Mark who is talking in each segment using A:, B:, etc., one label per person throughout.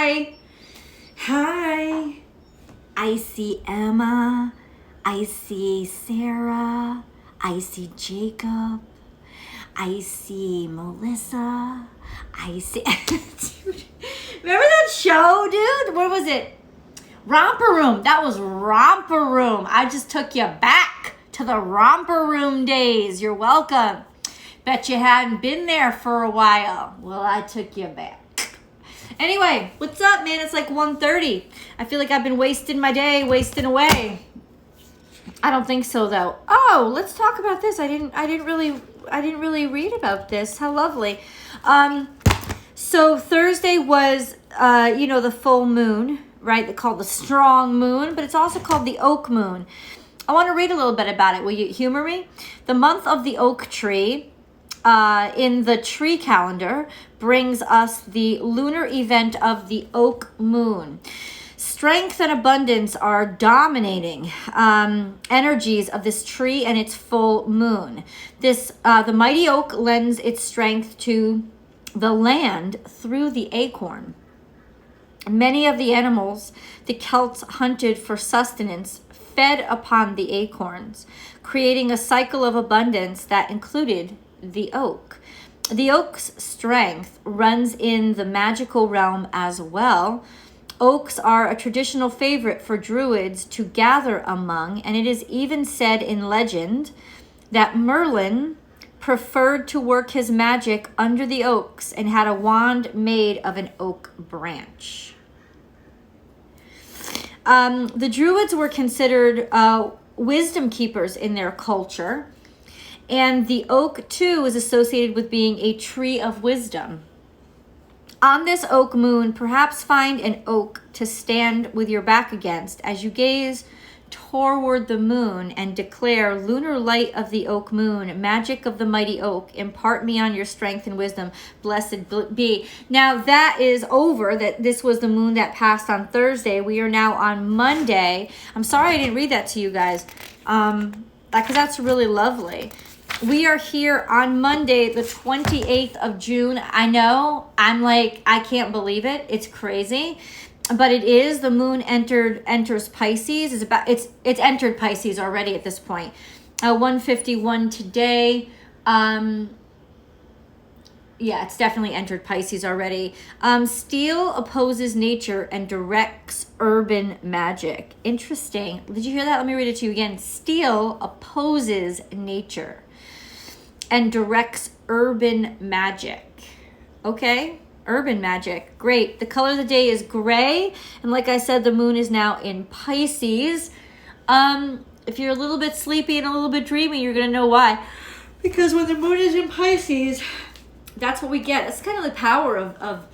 A: Hi. Hi. I see Emma. I see Sarah. I see Jacob. I see Melissa. I see... Dude, remember that show, dude? What was it? Romper Room. That was Romper Room. I just took you back to the Romper Room days. You're welcome. Bet you hadn't been there for a while. Well, I took you back. Anyway, what's up, man? It's like 1:30. I feel like I've been wasting my day, wasting away. I don't think so, though. Oh, let's talk about this. I didn't really read about this. How lovely. So Thursday was, the full moon, right? They're called the strong moon, but it's also called the oak moon. I want to read a little bit about it. Will you humor me? The month of the oak tree in the tree calendar brings us the lunar event of the oak moon. Strength and abundance are dominating energies of this tree and its full moon. The mighty oak lends its strength to the land through the acorn. Many of the animals the Celts hunted for sustenance fed upon the acorns, creating a cycle of abundance that included the oak. The oak's strength runs in the magical realm as well. Oaks are a traditional favorite for druids to gather among, and it is even said in legend that Merlin preferred to work his magic under the oaks and had a wand made of an oak branch. The druids were considered wisdom keepers in their culture, and the oak, too, is associated with being a tree of wisdom. On this oak moon, perhaps find an oak to stand with your back against as you gaze toward the moon and declare, lunar light of the oak moon, magic of the mighty oak, impart me on your strength and wisdom, blessed be. Now that is over. That this was the moon that passed on Thursday. We are now on Monday. I'm sorry I didn't read that to you guys, because that's really lovely. We are here on Monday, the 28th of June. I know, I can't believe it. It's crazy. But it is. The moon enters Pisces. It's entered Pisces already at this point. 1:51 today. It's definitely entered Pisces already. Steel opposes nature and directs urban magic. Interesting. Did you hear that? Let me read it to you again. Steel opposes nature and directs urban magic. Okay? Urban magic. Great. The color of the day is gray. And like I said, the moon is now in Pisces. If you're a little bit sleepy and a little bit dreamy, you're going to know why. Because when the moon is in Pisces, that's what we get. It's kind of the power of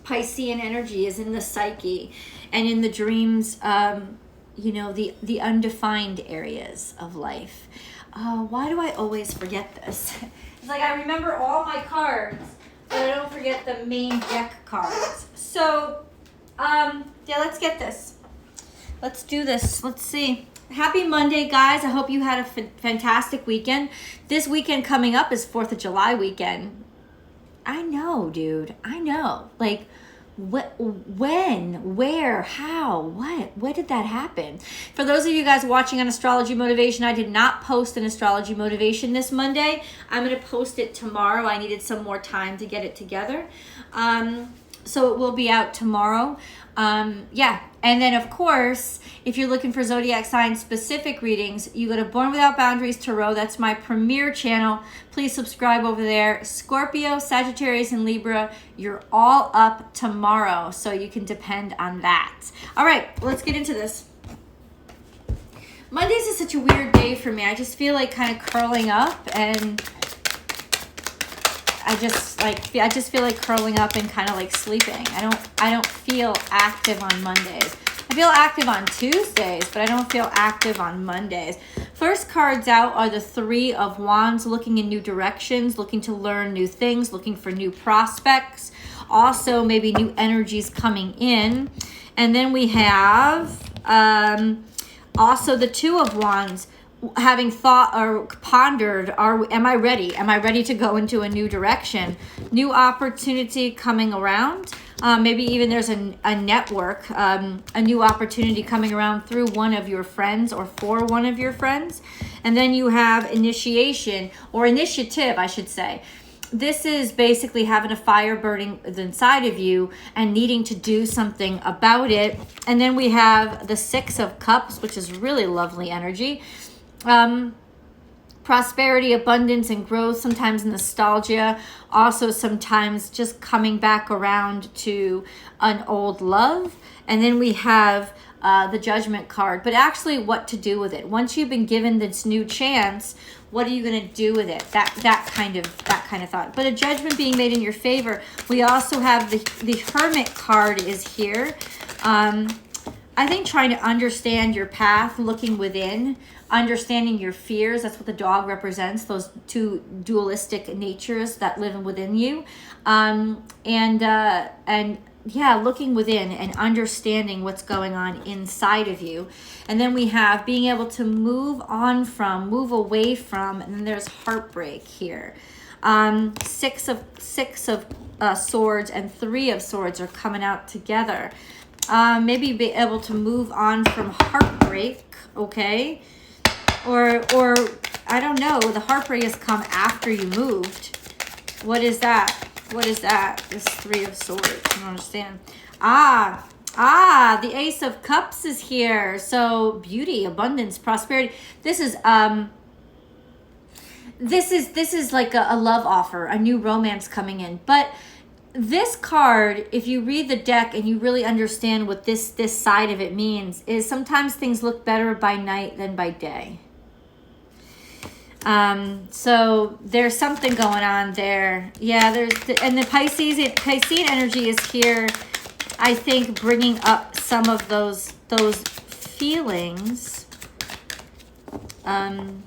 A: Piscean energy is in the psyche and in the dreams, the undefined areas of life. Why do I always forget this? It's like I remember all my cards, but I don't forget the main deck cards. So, let's get this. Let's do this. Let's see. Happy Monday, guys. I hope you had a fantastic weekend. This weekend coming up is 4th of July weekend. I know, dude. I know. Like, when, where, how, what did that happen? For those of you guys watching on Astrology Motivation, I did not post an Astrology Motivation this Monday. I'm going to post it tomorrow. I needed some more time to get it together. So it will be out tomorrow. And then, of course, if you're looking for zodiac sign specific readings, you go to Born Without Boundaries Tarot. That's my premier channel. Please subscribe over there. Scorpio, Sagittarius, and Libra, you're all up tomorrow, so you can depend on that. All right, let's get into this. Mondays is such a weird day for me. I just feel like kind of curling up, and I just feel like curling up and kind of like sleeping. I don't feel active on Mondays. I feel active on Tuesdays, but I don't feel active on Mondays. First cards out are the 3 of Wands, looking in new directions, looking to learn new things, looking for new prospects. Also, maybe new energies coming in. And then we have also the 2 of Wands, having thought or pondered, am I ready? Am I ready to go into a new direction? New opportunity coming around. Maybe even there's a network, a new opportunity coming around through one of your friends or for one of your friends. And then you have initiation, or initiative, I should say. This is basically having a fire burning inside of you and needing to do something about it. And then we have the Six of Cups, which is really lovely energy. Prosperity, abundance, and growth, sometimes nostalgia, also sometimes just coming back around to an old love. And then we have the Judgment card, but actually what to do with it. Once you've been given this new chance, what are you going to do with it? That kind of thought. But a judgment being made in your favor. We also have the Hermit card is here. I think trying to understand your path, looking within, understanding your fears. That's what the dog represents, those two dualistic natures that live within you. Yeah, looking within and understanding what's going on inside of you. And then we have being able to move on from, move away from, and then there's heartbreak here. Six of Swords and Three of Swords are coming out together. Maybe be able to move on from heartbreak, okay? Or I don't know, the heartbreak has come after you moved. What is that? What is that? This Three of Swords. I don't understand. The Ace of Cups is here. So beauty, abundance, prosperity. This is like a love offer, a new romance coming in. But this card, if you read the deck and you really understand what this side of it means, is sometimes things look better by night than by day. So there's something going on there. Yeah, and the Piscean energy is here, I think, bringing up some of those feelings. Hold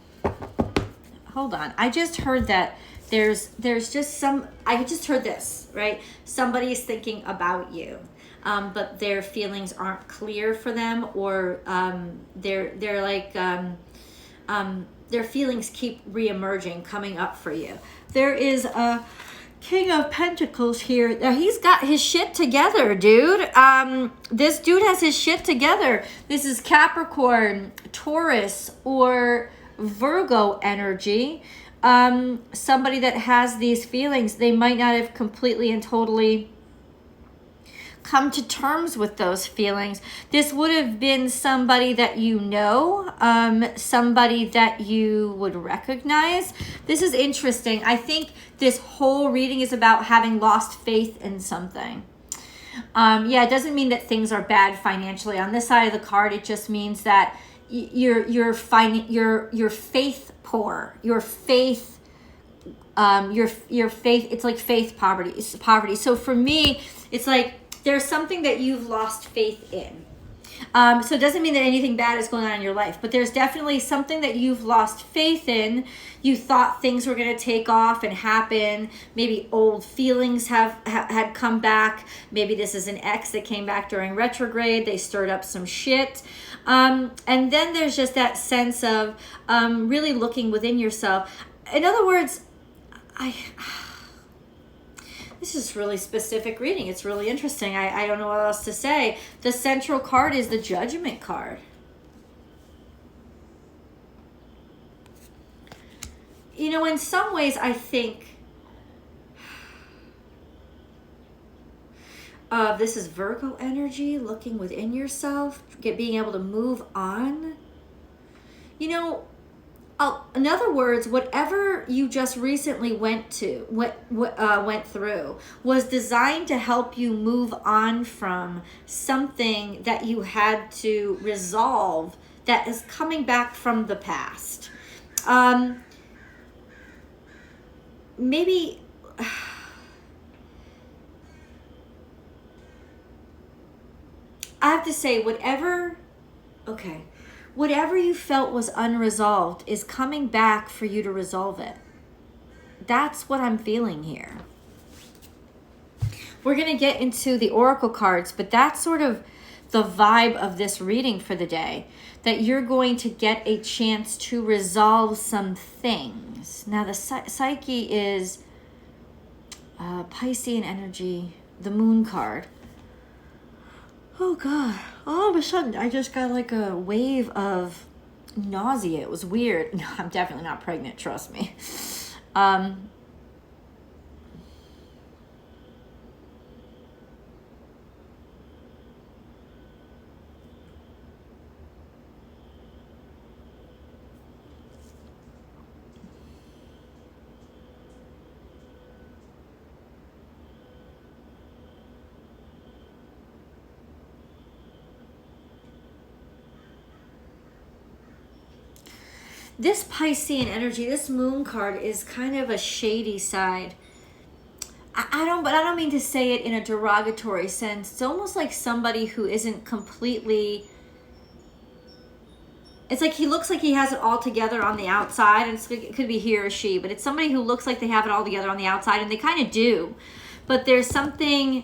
A: on. I just heard that there's just I just heard this, right? Somebody is thinking about you. But their feelings aren't clear for them, or they're like their feelings keep reemerging, coming up for you. There is a King of Pentacles here. Now, he's got his shit together, dude. This dude has his shit together. This is Capricorn, Taurus, or Virgo energy. Somebody that has these feelings, they might not have completely and totally come to terms with those feelings. This would have been somebody that you know, somebody that you would recognize. This is interesting. I think this whole reading is about having lost faith in something. Yeah, it doesn't mean that things are bad financially. On this side of the card, it just means that your faith poor, your faith, it's like faith poverty. So for me, it's like there's something that you've lost faith in. So it doesn't mean that anything bad is going on in your life, but there's definitely something that you've lost faith in. You thought things were going to take off and happen. Maybe old feelings had come back. Maybe this is an ex that came back during retrograde. They stirred up some shit. And then there's just that sense of really looking within yourself. In other words, this is really specific reading. It's really interesting. I don't know what else to say. The central card is the Judgment card. You know, in some ways, I think this is Virgo energy, looking within yourself, being able to move on. You know, in other words, whatever you just recently went through was designed to help you move on from something that you had to resolve that is coming back from the past. Maybe I have to say, whatever you felt was unresolved is coming back for you to resolve it. That's what I'm feeling here. We're going to get into the oracle cards, but that's sort of the vibe of this reading for the day, that you're going to get a chance to resolve some things. Now, the psyche is Piscean energy. the moon card. Oh God, all of a sudden I just got like a wave of nausea. It was weird. No, I'm definitely not pregnant, trust me. This Piscean energy, this moon card is kind of a shady side. I don't mean to say it in a derogatory sense. It's almost like somebody who isn't completely, it's like he looks like he has it all together on the outside, and it could be he or she, but it's somebody who looks like they have it all together on the outside, and they kind of do. But there's something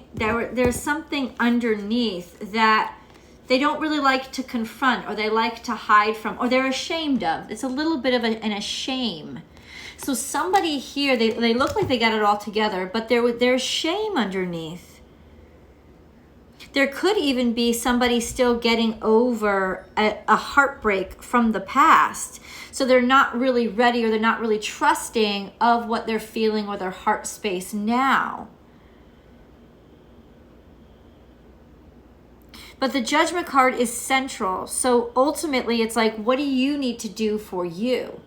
A: underneath that they don't really like to confront, or they like to hide from, or they're ashamed of. It's a little bit of an shame. So somebody here, they look like they got it all together, but there's shame underneath. There could even be somebody still getting over a heartbreak from the past. So they're not really ready, or they're not really trusting of what they're feeling or their heart space now. But the Judgment card is central. So ultimately, it's like, what do you need to do for you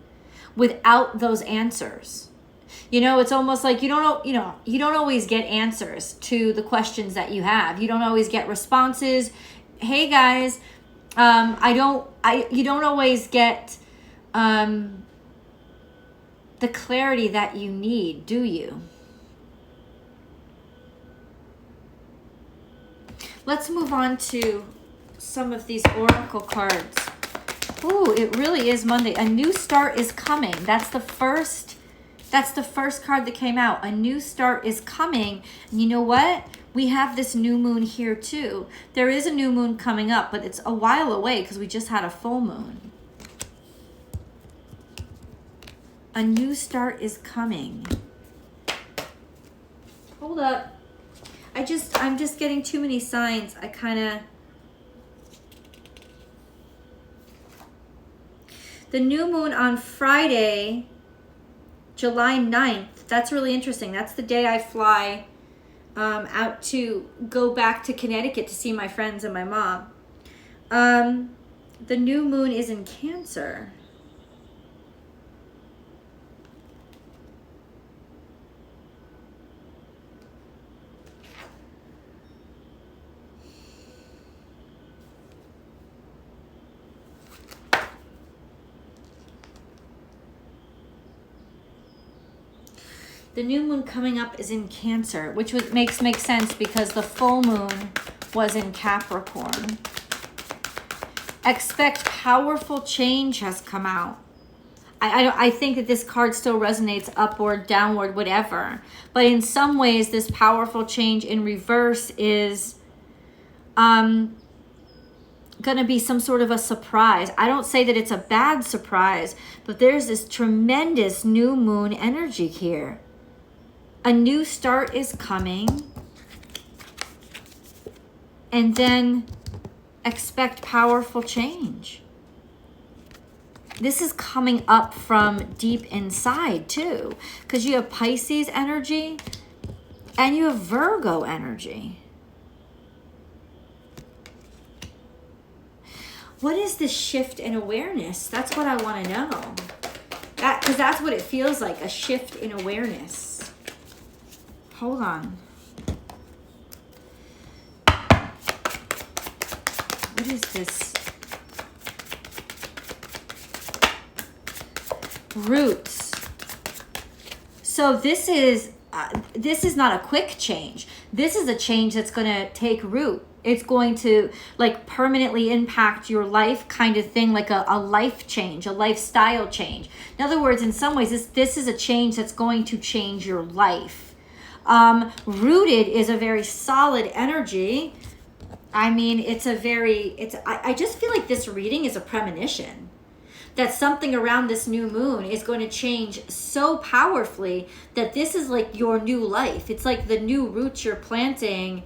A: without those answers? You know, it's almost like you don't always get answers to the questions that you have. You don't always get responses. Hey guys, you don't always get the clarity that you need, do you? Let's move on to some of these oracle cards. Ooh, it really is Monday. A new start is coming. That's the first card that came out. A new start is coming. And you know what? We have this new moon here too. There is a new moon coming up, but it's a while away because we just had a full moon. A new start is coming. Hold up. I'm just getting too many signs. The new moon on Friday, July 9th, that's really interesting. That's the day I fly out to go back to Connecticut to see my friends and my mom. The new moon is in Cancer. The new moon coming up is in Cancer, which makes sense because the full moon was in Capricorn. Expect powerful change has come out. I think that this card still resonates upward, downward, whatever. But in some ways, this powerful change in reverse is going to be some sort of a surprise. I don't say that it's a bad surprise, but there's this tremendous new moon energy here. A new start is coming. And then expect powerful change. This is coming up from deep inside too, because you have Pisces energy and you have Virgo energy. What is the shift in awareness? That's what I want to know. Because that's what it feels like, a shift in awareness. Hold on. What is this? Roots. So this is not a quick change. This is a change that's going to take root. It's going to like permanently impact your life, kind of thing, like a life change, a lifestyle change. In other words, in some ways, this is a change that's going to change your life. Rooted is a very solid energy. I mean, I just feel like this reading is a premonition. that something around this new moon is going to change so powerfully that this is like your new life. It's like the new roots you're planting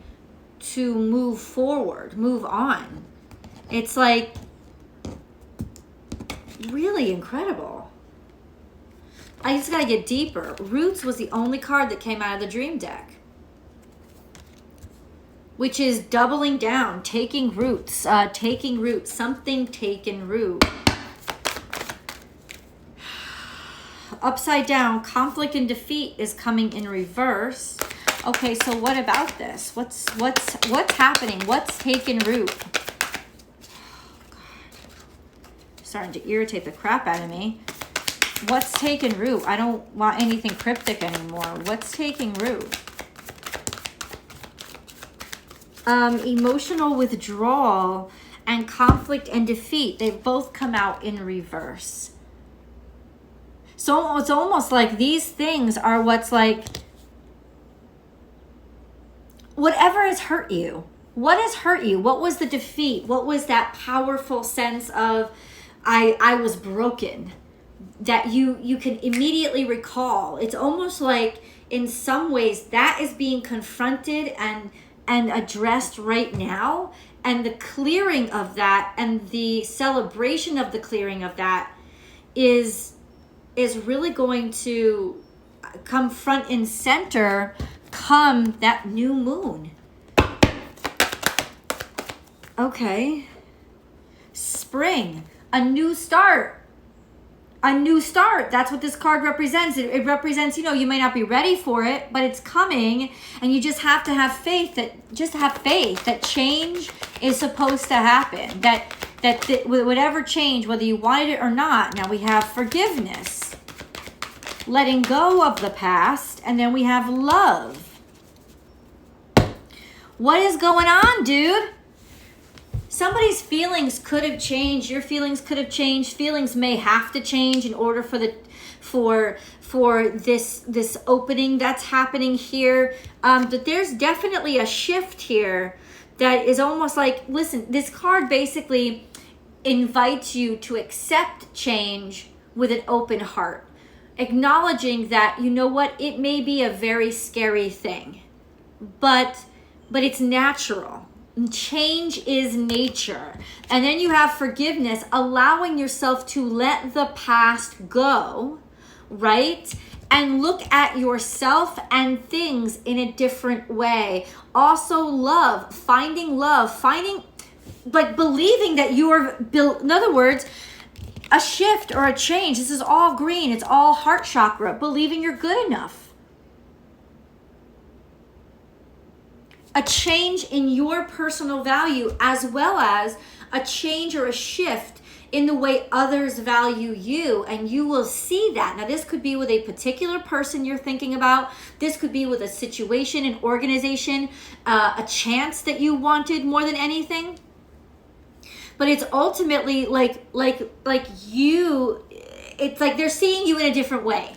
A: to move forward, move on. It's like really incredible. I just got to get deeper. Roots was the only card that came out of the dream deck, which is doubling down, taking roots, something taken root. Upside down, conflict and defeat is coming in reverse. Okay, so what about this? What's happening? What's taken root? Oh, God. Starting to irritate the crap out of me. What's taken root? I don't want anything cryptic anymore. What's taking root? Emotional withdrawal and conflict and defeat. They've both come out in reverse. So it's almost like these things are what's like, whatever has hurt you. What has hurt you? What was the defeat? What was that powerful sense of I was broken that you can immediately recall? It's almost like in some ways that is being confronted and addressed right now, and the clearing of that and the celebration of the clearing of that is really going to come front and center come that new moon. Okay. Spring, a new start. A new start. That's what this card represents. It represents, you may not be ready for it, but it's coming, and you just have to have faith that change is supposed to happen. That whatever change, whether you wanted it or not. Now we have forgiveness, letting go of the past, and then we have love. What is going on, dude? Somebody's feelings could have changed. Your feelings could have changed. Feelings may have to change in order for this opening that's happening here. But there's definitely a shift here that is almost like, listen, this card basically invites you to accept change with an open heart, acknowledging that, you know what, it may be a very scary thing, but it's natural. Change is nature. And then you have forgiveness, allowing yourself to let the past go, right? And look at yourself and things in a different way. Also finding like believing that you are built. In other words, a shift or a change. This is all green. It's all heart chakra. Believing you're good enough. A change in your personal value, as well as a change or a shift in the way others value you, and you will see that. Now, this could be with a particular person you're thinking about. This could be with a situation, an organization, a chance that you wanted more than anything. But it's ultimately like you, it's like they're seeing you in a different way.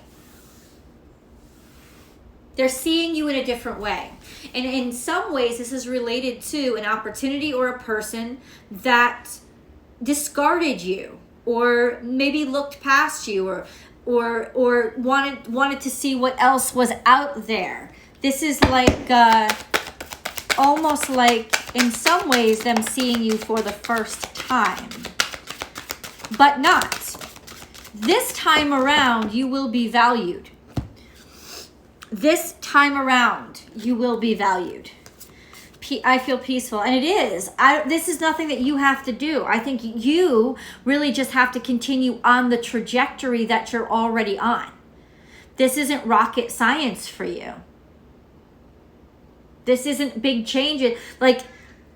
A: They're seeing you in a different way. And in some ways, this is related to an opportunity or a person that discarded you, or maybe looked past you, or wanted to see what else was out there. This is like almost like in some ways them seeing you for the first time, but not. This time around, you will be valued. This time around, you will be valued. I feel peaceful, and it is. This is nothing that you have to do. I think you really just have to continue on the trajectory that you're already on. This isn't rocket science for you. This isn't big changes. Like,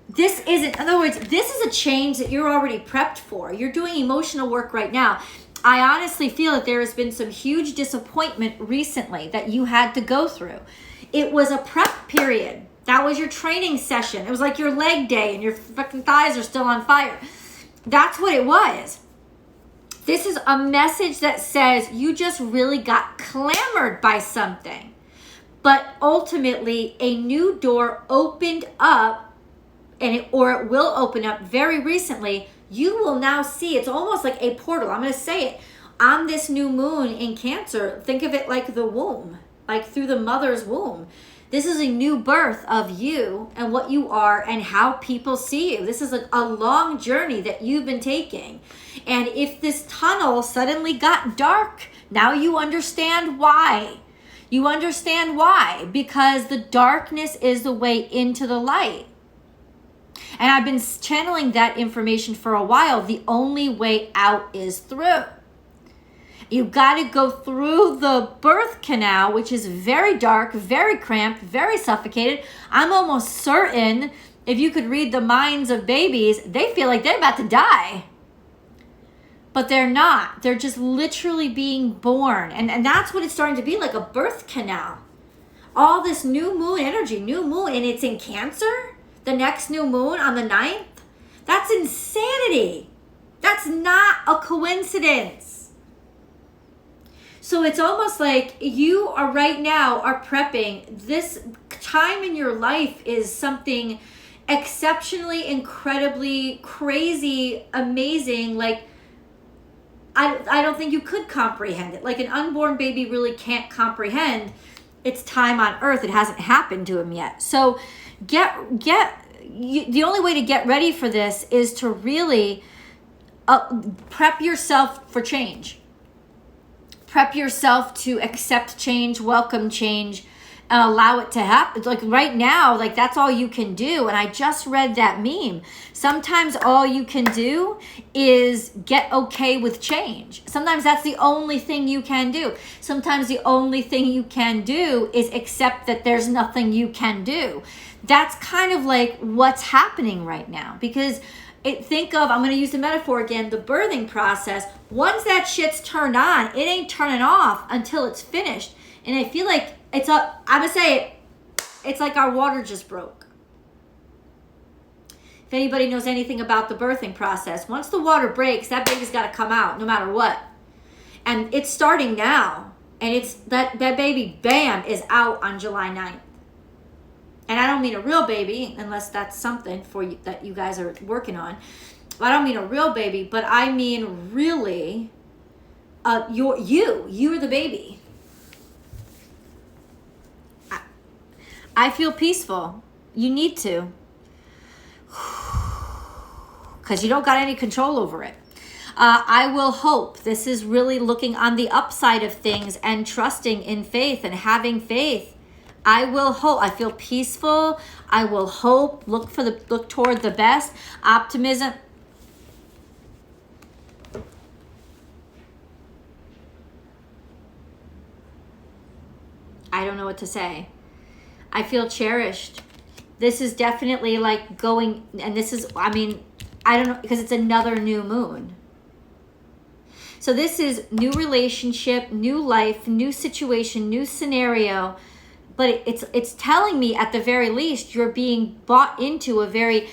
A: this isn't, in other words, this is a change that you're already prepped for. You're doing emotional work right now. I honestly feel that there has been some huge disappointment recently that you had to go through. It was a prep period. That was your training session. It was like your leg day and your fucking thighs are still on fire. That's what it was. This is a message that says you just really got clamored by something. But ultimately, a new door opened up, or it will open up very recently you will now see, it's almost like a portal. I'm going to say it. On this new moon in Cancer, think of it like the womb, like through the mother's womb. This is a new birth of you and what you are and how people see you. This is a long journey that you've been taking. And if this tunnel suddenly got dark, now you understand why. You understand why, because the darkness is the way into the light. And I've been channeling that information for a while. The only way out is through. You got to go through the birth canal, which is very dark, very cramped, very suffocated. I'm almost certain if you could read the minds of babies, they feel like they're about to die. But they're not. They're just literally being born. And that's what it's starting to be, like a birth canal. All this new moon energy, new moon, and it's in Cancer, the next new moon on the 9th. That's insanity. That's not a coincidence. So it's almost like you are right now are prepping. This time in your life is something exceptionally, incredibly, crazy, amazing. Like, I don't think you could comprehend it. Like an unborn baby really can't comprehend its time on earth. It hasn't happened to him yet. So the only way to get ready for this is to really prep yourself for change. Prep yourself to accept change, welcome change, and allow it to happen. Like right now, like that's all you can do. And I just read that meme. Sometimes all you can do is get okay with change. Sometimes that's the only thing you can do. Sometimes the only thing you can do is accept that there's nothing you can do. That's kind of like what's happening right now. Because think of, I'm going to use the metaphor again, the birthing process. Once that shit's turned on, it ain't turning off until it's finished. And I feel like I'm going to say it, it's like our water just broke. If anybody knows anything about the birthing process, once the water breaks, that baby's got to come out no matter what. And it's starting now. And it's that baby, bam, is out on July 9th. And I don't mean a real baby, unless that's something for you that you guys are working on. I don't mean a real baby, but I mean really, you're the baby. I feel peaceful. You need to, because you don't got any control over it. I will hope. This is really looking on the upside of things and trusting in faith and having faith. I will hope. I feel peaceful. I will hope. Look toward the best. Optimism. I don't know what to say. I feel cherished. This is definitely like going, and this is, I mean, I don't know, because it's another new moon. So this is new relationship, new life, new situation, new scenario. But it's telling me at the very least you're being bought into a very,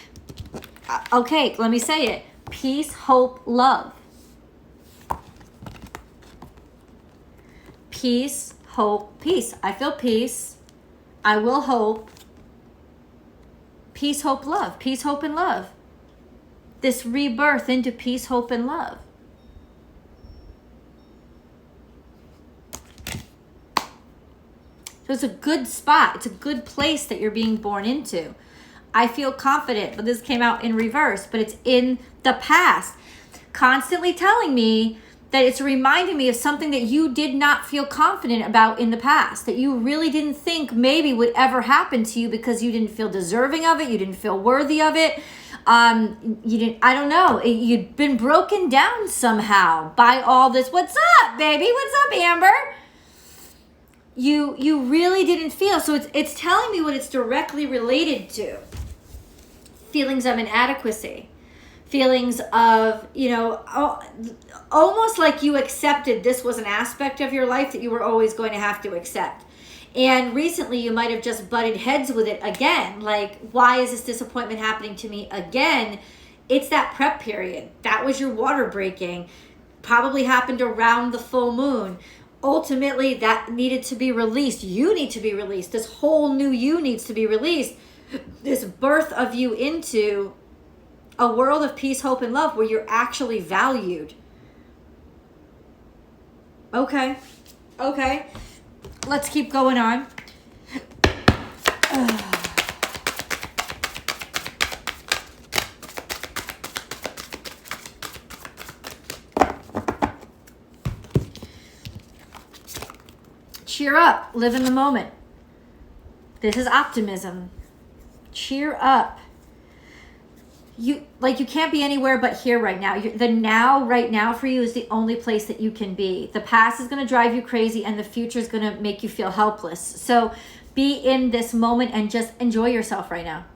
A: okay, let me say it, peace, hope, love. Peace, hope, peace. I feel peace. I will hope. Peace, hope, love. Peace, hope, and love. This rebirth into peace, hope, and love. So it's a good spot. It's a good place that you're being born into. I feel confident, but this came out in reverse, but it's in the past. Constantly telling me that it's reminding me of something that you did not feel confident about in the past, that you really didn't think maybe would ever happen to you because you didn't feel deserving of it. You didn't feel worthy of it. You didn't, I don't know. You'd been broken down somehow by all this. What's up, baby? What's up, Amber? You really didn't feel. So it's telling me what it's directly related to. Feelings of inadequacy. Feelings of, almost like you accepted this was an aspect of your life that you were always going to have to accept. And recently you might have just butted heads with it again. Like, why is this disappointment happening to me again? It's that prep period. That was your water breaking. Probably happened around the full moon. Ultimately, that needed to be released. You need to be released. This whole new you needs to be released. This birth of you into A world of peace, hope, and love where you're actually valued. Okay. Okay. Let's keep going on. Cheer up. Live in the moment. This is optimism. Cheer up. You can't be anywhere but here right now. The now right now for you is the only place that you can be. The past is going to drive you crazy and the future is going to make you feel helpless. So be in this moment and just enjoy yourself right now.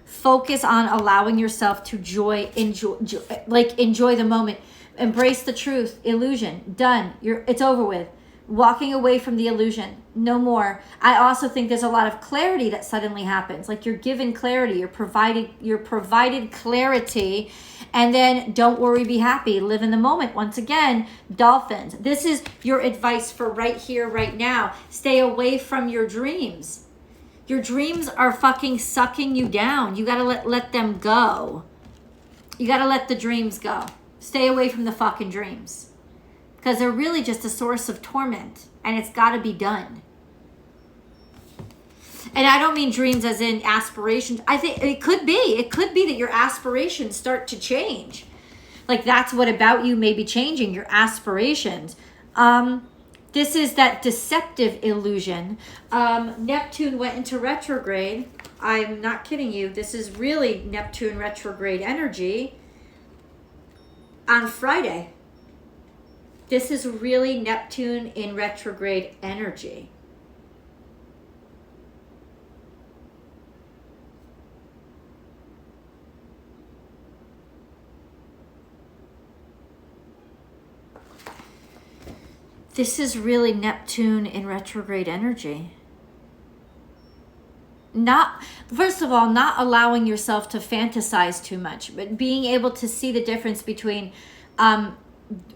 A: Focus on allowing yourself to enjoy the moment. Embrace the truth. Illusion. Done. It's over with. Walking away from the illusion. No more. I also think there's a lot of clarity that suddenly happens. Like you're given clarity. You're provided clarity. And then don't worry, be happy. Live in the moment. Once again, dolphins. This is your advice for right here, right now. Stay away from your dreams. Your dreams are fucking sucking you down. You gotta let them go. You gotta let the dreams go. Stay away from the fucking dreams. Because they're really just a source of torment. And it's got to be done. And I don't mean dreams as in aspirations. I think it could be. It could be that your aspirations start to change. Like that's what about you may be changing. Your aspirations. This is that deceptive illusion. Neptune went into retrograde. I'm not kidding you. This is really Neptune retrograde energy. On Friday. This is really Neptune in retrograde energy. This is really Neptune in retrograde energy. First of all, not allowing yourself to fantasize too much, but being able to see the difference between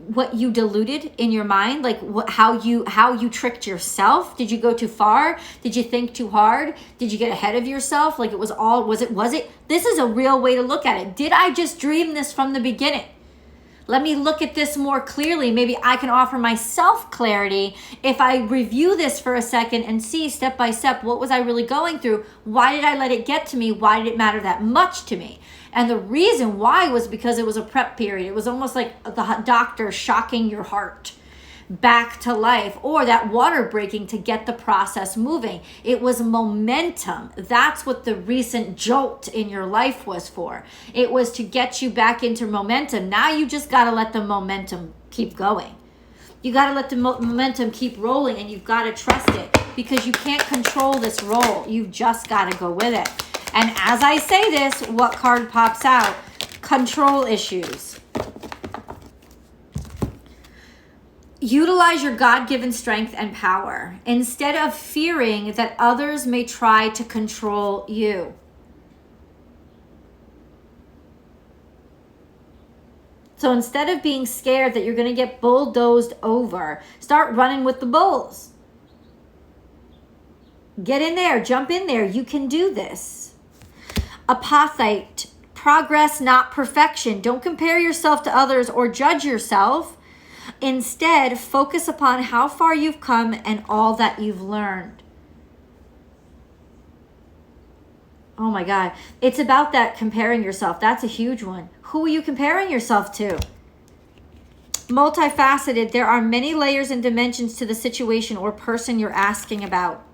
A: what you diluted in your mind, like how you tricked yourself. Did you go too far? Did you think too hard? Did you get ahead of yourself? Like was it? This is a real way to look at it. Did I just dream this from the beginning? Let me look at this more clearly. Maybe I can offer myself clarity if I review this for a second and see step by step, what was I really going through? Why did I let it get to me? Why did it matter that much to me? And the reason why was because it was a prep period. It was almost like the doctor shocking your heart back to life, or that water breaking to get the process moving. It was momentum. That's what the recent jolt in your life was for. It was to get you back into momentum. Now you just got to let the momentum keep going. You got to let the momentum keep rolling, and you've got to trust it because you can't control this roll. You've just got to go with it. And as I say this, what card pops out? Control issues. Utilize your God-given strength and power instead of fearing that others may try to control you. So instead of being scared that you're going to get bulldozed over, start running with the bulls. Get in there, jump in there. You can do this. Apathite, progress, not perfection. Don't compare yourself to others or judge yourself. Instead, focus upon how far you've come and all that you've learned. Oh my God. It's about that comparing yourself. That's a huge one. Who are you comparing yourself to? Multifaceted. There are many layers and dimensions to the situation or person you're asking about.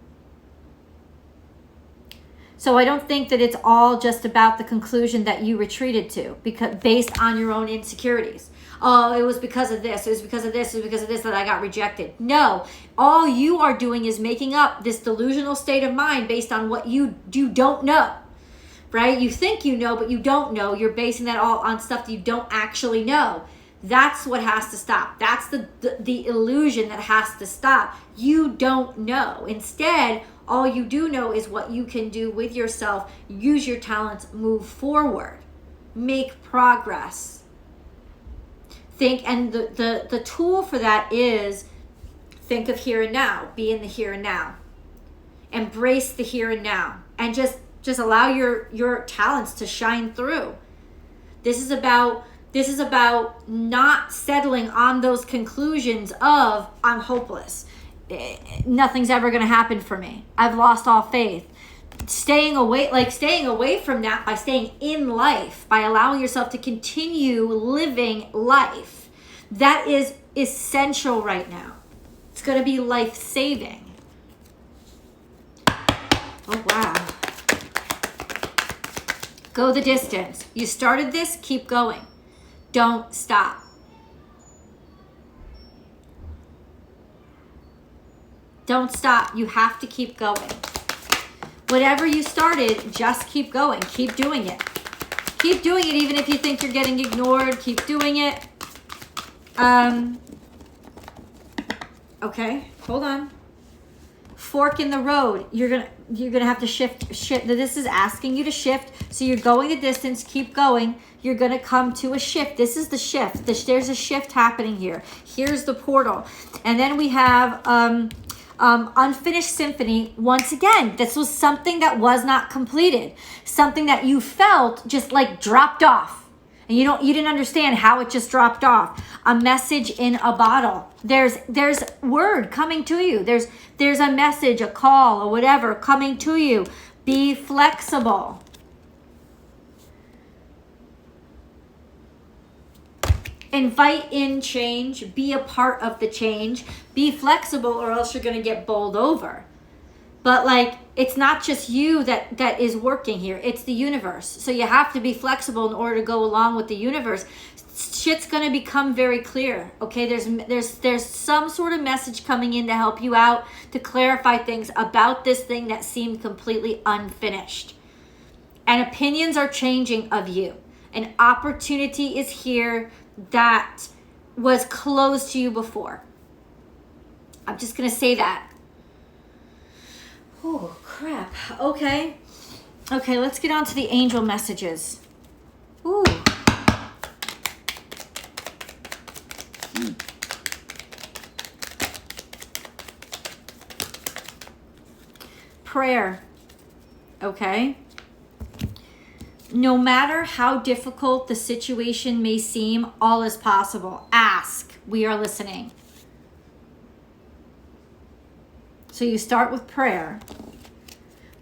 A: So I don't think that it's all just about the conclusion that you retreated to because based on your own insecurities. Oh, it was because of this. It was because of this. It was because of this that I got rejected. No, all you are doing is making up this delusional state of mind based on what you don't know, right? You think you know, but you don't know. You're basing that all on stuff that you don't actually know. That's what has to stop. That's the illusion that has to stop. You don't know. Instead, all you do know is what you can do with yourself. Use your talents, move forward, make progress. Think, and the tool for that is think of here and now. Be in the here and now. Embrace the here and now. And just allow your talents to shine through. This is about not settling on those conclusions of, I'm hopeless. Nothing's ever going to happen for me. I've lost all faith. Staying away from that by staying in life, by allowing yourself to continue living life. That is essential right now. It's going to be life-saving. Oh, wow. Go the distance. You started this, keep going. Don't stop. Don't stop. You have to keep going. Whatever you started, just keep going. Keep doing it. Keep doing it even if you think you're getting ignored. Keep doing it. Okay, hold on. Fork in the road. You're gonna have to shift. This is asking you to shift. So you're going the distance. Keep going. You're gonna come to a shift. This is the shift. There's a shift happening here. Here's the portal, and then we have unfinished symphony. Once again, this was something that was not completed. Something that you felt just like dropped off. And you didn't understand how it just dropped off. A message in a bottle. There's word coming to you. There's a message, a call, or whatever coming to you. Be flexible. Invite in change. Be a part of the change. Be flexible, or else you're going to get bowled over. But like, it's not just you that is working here. It's the universe. So you have to be flexible in order to go along with the universe. Shit's going to become very clear. Okay, there's some sort of message coming in to help you out, to clarify things about this thing that seemed completely unfinished. And opinions are changing of you. An opportunity is here that was closed to you before. I'm just going to say that. Oh, crap. Okay, let's get on to the angel messages. Ooh. Prayer. Okay. No matter how difficult the situation may seem, all is possible. Ask. We are listening. So you start with prayer,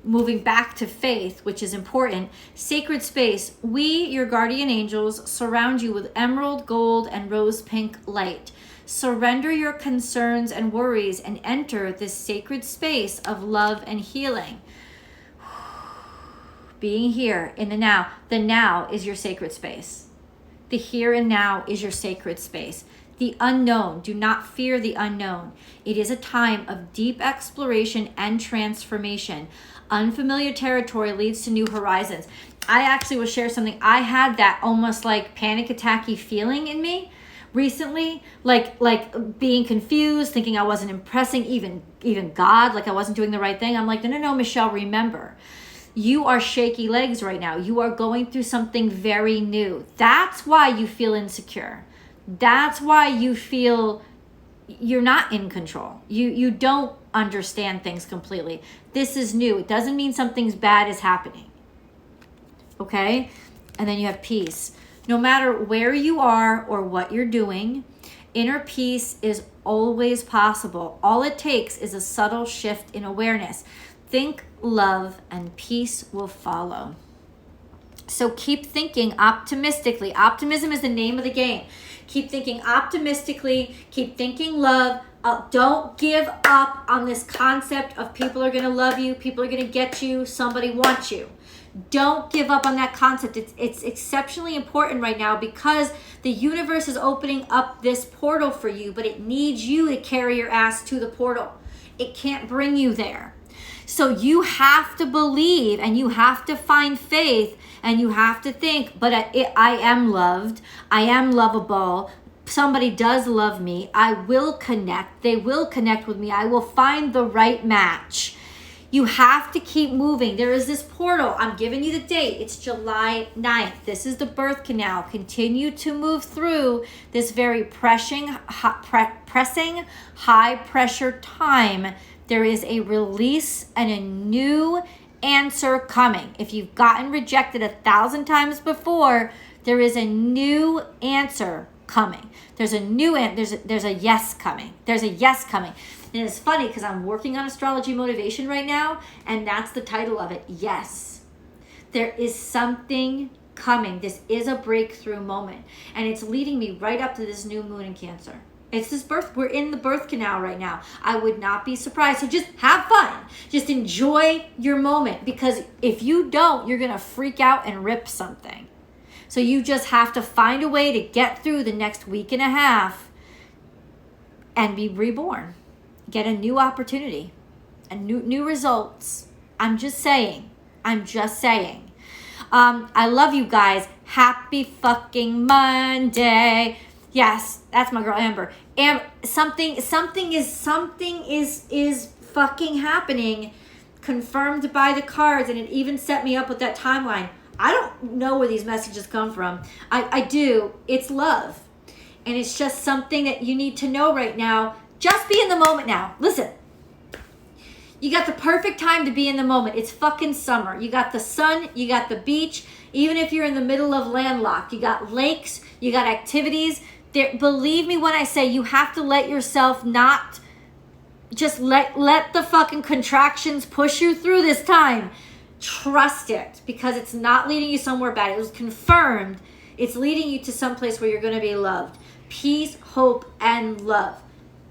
A: moving back to faith, which is important. Sacred space. We, your guardian angels, surround you with emerald, gold, and rose pink light. Surrender your concerns and worries and enter this sacred space of love and healing. Being here in the now. The now is your sacred space. The here and now is your sacred space. The unknown. Do not fear the unknown. It is a time of deep exploration and transformation. Unfamiliar territory leads to new horizons. I actually will share something. I had that almost like panic attacky feeling in me recently, like being confused, thinking I wasn't impressing even God, like I wasn't doing the right thing. I'm like, no, Michelle, remember. You are shaky legs right now. You are going through something very new. That's why you feel insecure. That's why you feel you're not in control. You don't understand things completely. This is new. It doesn't mean something's bad is happening. Okay? And then you have peace. No matter where you are or what you're doing, inner peace is always possible. All it takes is a subtle shift in awareness. Think love and peace will follow. So keep thinking optimistically. Optimism is the name of the game. Keep thinking optimistically. Keep thinking love. Don't give up on this concept of people are going to love you. People are going to get you. Somebody wants you. Don't give up on that concept. It's exceptionally important right now because the universe is opening up this portal for you, but it needs you to carry your ass to the portal. It can't bring you there. So you have to believe and you have to find faith and you have to think, but I am loved. I am lovable. Somebody does love me. I will connect. They will connect with me. I will find the right match. You have to keep moving. There is this portal. I'm giving you the date. It's July 9th. This is the birth canal. Continue to move through this very pressing, high pressure time. There is a release and a new answer coming. If you've gotten rejected 1,000 times before, there is a new answer coming. There's a new there's a yes coming. There's a yes coming. And it's funny because I'm working on astrology motivation right now, and that's the title of it. Yes. There is something coming. This is a breakthrough moment, and it's leading me right up to this new moon in Cancer. It's this birth. We're in the birth canal right now. I would not be surprised. So just have fun. Just enjoy your moment, because if you don't, you're going to freak out and rip something. So you just have to find a way to get through the next week and a half and be reborn. Get a new opportunity and new results. I'm just saying. I love you guys. Happy fucking Monday. Yes, that's my girl Amber. Something is fucking happening, confirmed by the cards, and it even set me up with that timeline. I don't know where these messages come from. I do. It's love. And it's just something that you need to know right now. Just be in the moment now. Listen. You got the perfect time to be in the moment. It's fucking summer. You got the sun. You got the beach. Even if you're in the middle of landlocked, you got lakes. You got activities. Believe me when I say you have to let yourself not just let the fucking contractions push you through this time. Trust it, because it's not leading you somewhere bad. It was confirmed. It's leading you to some place where you're going to be loved. Peace, hope, and love.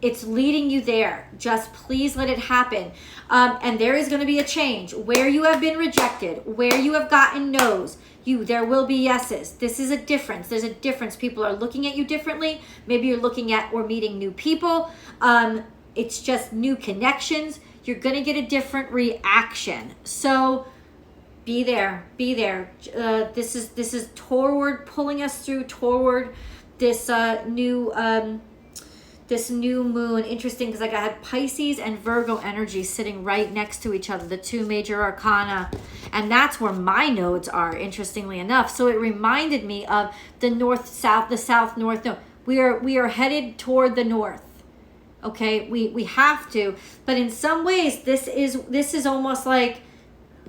A: It's leading you there. Just please let it happen. And there is going to be a change. Where you have been rejected, where you have gotten no's, there will be yeses. This is a difference. There's a difference. People are looking at you differently. Maybe you're looking at or meeting new people. It's just new connections. You're going to get a different reaction. So be there. This is toward, pulling us through toward this this new moon. Interesting, because like I had Pisces and Virgo energy sitting right next to each other, the two major arcana, and that's where my nodes are, interestingly enough. So it reminded me of the south north node. We are headed toward the north. Okay, we have to, but in some ways this is almost like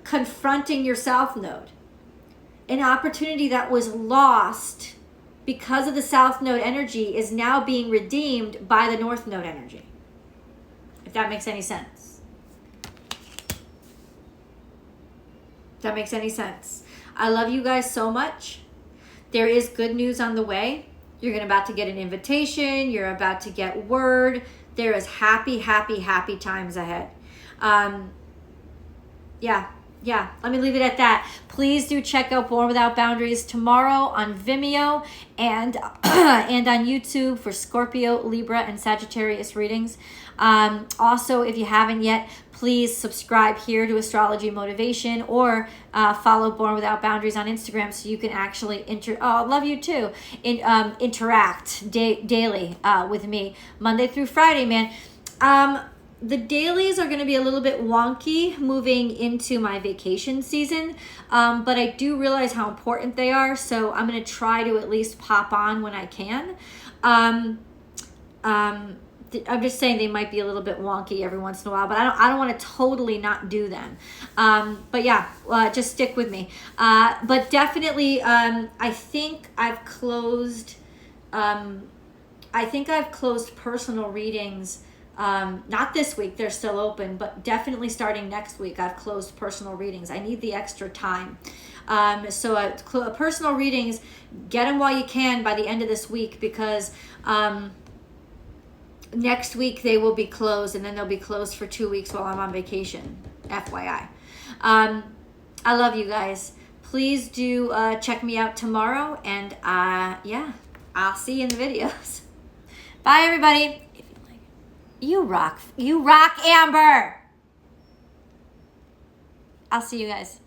A: confronting your south node, an opportunity that was lost because of the south node energy is now being redeemed by the north node energy. If that makes any sense. I love you guys so much. There is good news on the way. You're about to get an invitation. You're about to get word. There is happy times ahead. Yeah, let me leave it at that. Please do check out Born Without Boundaries tomorrow on Vimeo and and on YouTube for Scorpio, Libra, and Sagittarius readings. Also, if you haven't yet, please subscribe here to Astrology Motivation, or follow Born Without Boundaries on Instagram so you can actually I love you too. Interact daily with me Monday through Friday, man. The dailies are going to be a little bit wonky moving into my vacation season, but I do realize how important they are, so I'm going to try to at least pop on when I can. I'm just saying they might be a little bit wonky every once in a while, but I don't want to totally not do them. But yeah, just stick with me. But definitely, I think I've closed personal readings. Not this week, they're still open, but definitely starting next week, I've closed personal readings. I need the extra time. So personal readings, get them while you can by the end of this week, because next week they will be closed, and then they'll be closed for 2 weeks while I'm on vacation, FYI. I love you guys. Please do check me out tomorrow, and yeah, I'll see you in the videos. Bye, everybody. You rock, Amber. I'll see you guys.